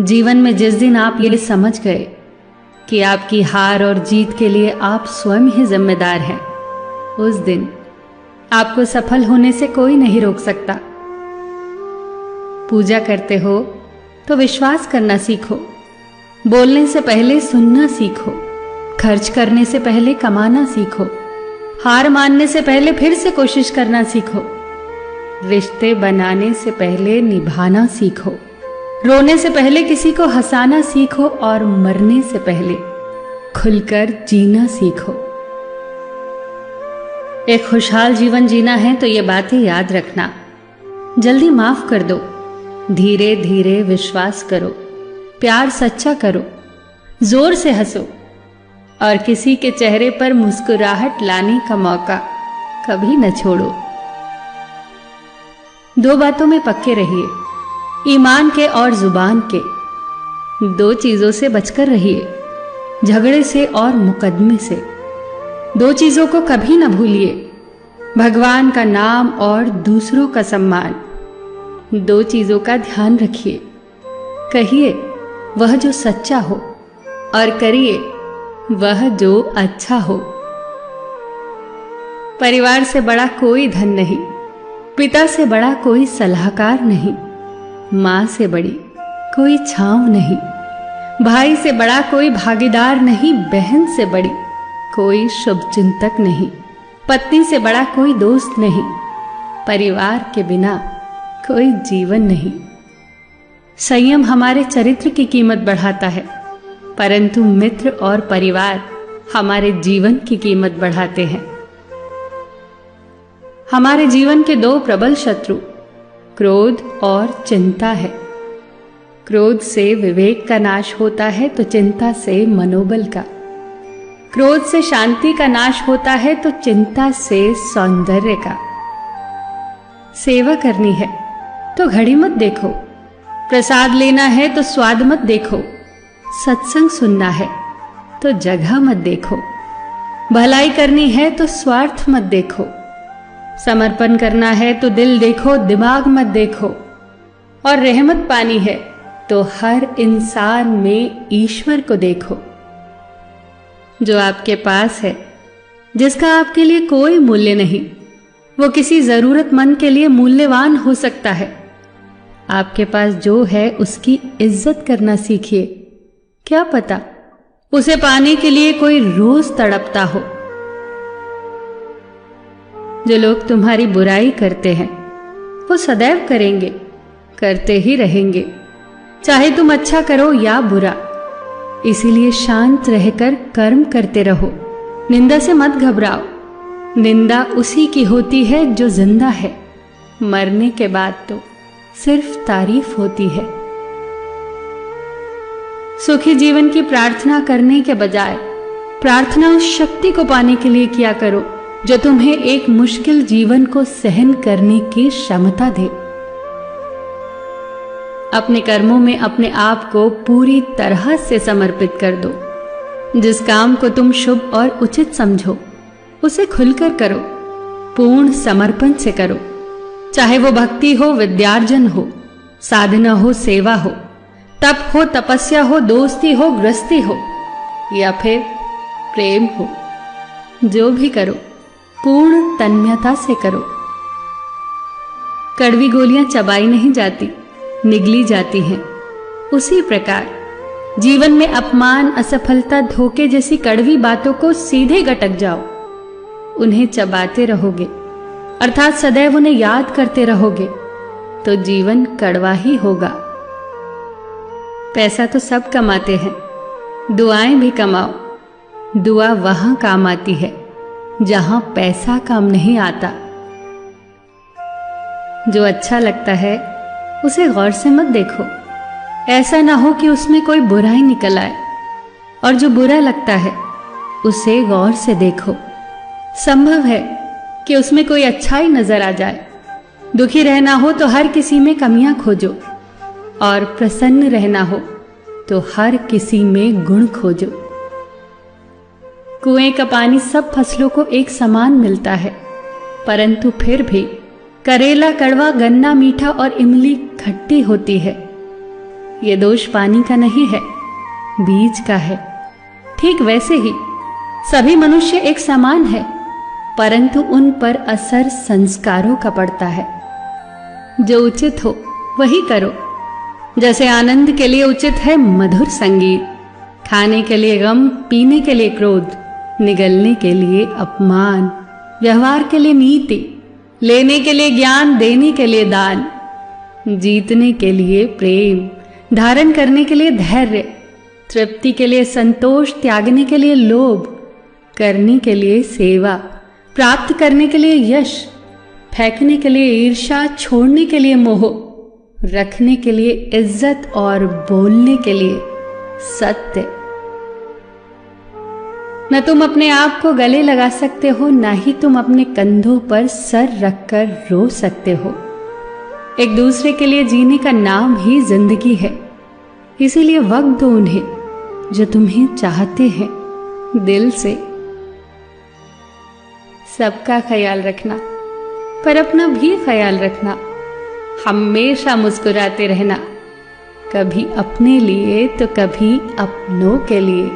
जीवन में जिस दिन आप ये समझ गए कि आपकी हार और जीत के लिए आप स्वयं ही जिम्मेदार हैं, उस दिन आपको सफल होने से कोई नहीं रोक सकता। पूजा करते हो तो विश्वास करना सीखो, बोलने से पहले सुनना सीखो, खर्च करने से पहले कमाना सीखो, हार मानने से पहले फिर से कोशिश करना सीखो, रिश्ते बनाने से पहले निभाना सीखो, रोने से पहले किसी को हंसाना सीखो और मरने से पहले खुलकर जीना सीखो। एक खुशहाल जीवन जीना है तो ये बातें याद रखना। जल्दी माफ कर दो, धीरे धीरे विश्वास करो, प्यार सच्चा करो, जोर से हंसो और किसी के चेहरे पर मुस्कुराहट लाने का मौका कभी न छोड़ो। दो बातों में पक्के रहिए, ईमान के और जुबान के। दो चीजों से बचकर रहिए, झगड़े से और मुकदमे से। दो चीजों को कभी न भूलिए, भगवान का नाम और दूसरों का सम्मान। दो चीजों का ध्यान रखिए, कहिए वह जो सच्चा हो और करिए वह जो अच्छा हो। परिवार से बड़ा कोई धन नहीं, पिता से बड़ा कोई सलाहकार नहीं, मां से बड़ी कोई छांव नहीं, भाई से बड़ा कोई भागीदार नहीं, बहन से बड़ी कोई शुभचिंतक नहीं, पत्नी से बड़ा कोई दोस्त नहीं, परिवार के बिना कोई जीवन नहीं। संयम हमारे चरित्र की कीमत बढ़ाता है, परंतु मित्र और परिवार हमारे जीवन की कीमत बढ़ाते हैं। हमारे जीवन के दो प्रबल शत्रु क्रोध और चिंता है। क्रोध से विवेक का नाश होता है तो चिंता से मनोबल का। क्रोध से शांति का नाश होता है तो चिंता से सौंदर्य का। सेवा करनी है तो घड़ी मत देखो, प्रसाद लेना है तो स्वाद मत देखो, सत्संग सुनना है तो जगह मत देखो, भलाई करनी है तो स्वार्थ मत देखो, समर्पण करना है तो दिल देखो, दिमाग मत देखो, और रहमत पानी है तो हर इंसान में ईश्वर को देखो। जो आपके पास है, जिसका आपके लिए कोई मूल्य नहीं, वो किसी जरूरतमंद के लिए मूल्यवान हो सकता है। आपके पास जो है उसकी इज्जत करना सीखिए, क्या पता उसे पाने के लिए कोई रोज तड़पता हो। जो लोग तुम्हारी बुराई करते हैं वो सदैव करेंगे, करते ही रहेंगे, चाहे तुम अच्छा करो या बुरा। इसीलिए शांत रहकर कर्म करते रहो, निंदा से मत घबराओ। निंदा उसी की होती है जो जिंदा है, मरने के बाद तो सिर्फ तारीफ होती है। सुखी जीवन की प्रार्थना करने के बजाय प्रार्थना उस शक्ति को पाने के लिए किया करो जो तुम्हें एक मुश्किल जीवन को सहन करने की क्षमता दे। अपने कर्मों में अपने आप को पूरी तरह से समर्पित कर दो। जिस काम को तुम शुभ और उचित समझो उसे खुलकर करो, पूर्ण समर्पण से करो। चाहे वो भक्ति हो, विद्यार्जन हो, साधना हो, सेवा हो, तप हो, तपस्या हो, दोस्ती हो, गृहस्थी हो या फिर प्रेम हो, जो भी करो पूर्ण तन्मयता से करो। कड़वी गोलियां चबाई नहीं जाती, निगली जाती हैं। उसी प्रकार जीवन में अपमान, असफलता, धोखे जैसी कड़वी बातों को सीधे गटक जाओ। उन्हें चबाते रहोगे, अर्थात सदैव उन्हें याद करते रहोगे, तो जीवन कड़वा ही होगा। पैसा तो सब कमाते हैं, दुआएं भी कमाओ। दुआ वहां काम आती है जहां पैसा काम नहीं आता। जो अच्छा लगता है उसे गौर से मत देखो, ऐसा ना हो कि उसमें कोई बुराई निकल आए, और जो बुरा लगता है उसे गौर से देखो। संभव है कि उसमें कोई अच्छाई नजर आ जाए। दुखी रहना हो तो हर किसी में कमियां खोजो, और प्रसन्न रहना हो तो हर किसी में गुण खोजो। कुएं का पानी सब फसलों को एक समान मिलता है, परंतु फिर भी करेला कड़वा, गन्ना मीठा और इमली खट्टी होती है। ये दोष पानी का नहीं है, बीज का है। ठीक वैसे ही सभी मनुष्य एक समान है, परंतु उन पर असर संस्कारों का पड़ता है। जो उचित हो वही करो। जैसे आनंद के लिए उचित है मधुर संगीत, खाने के लिए गम, पीने के लिए क्रोध, निगलने के लिए अपमान, व्यवहार के लिए नीति, लेने के लिए ज्ञान, देने के लिए दान, जीतने के लिए प्रेम, धारण करने के लिए धैर्य, तृप्ति के लिए संतोष, त्यागने के लिए लोभ, करने के लिए सेवा, प्राप्त करने के लिए यश, फेंकने के लिए ईर्ष्या, छोड़ने के लिए मोह, रखने के लिए इज्जत और बोलने के लिए सत्य। न तुम अपने आप को गले लगा सकते हो, न ही तुम अपने कंधों पर सर रखकर रो सकते हो। एक दूसरे के लिए जीने का नाम ही जिंदगी है। इसीलिए वक्त दो उन्हें जो तुम्हें चाहते हैं दिल से। सबका ख्याल रखना, पर अपना भी ख्याल रखना। हमेशा मुस्कुराते रहना, कभी अपने लिए तो कभी अपनों के लिए।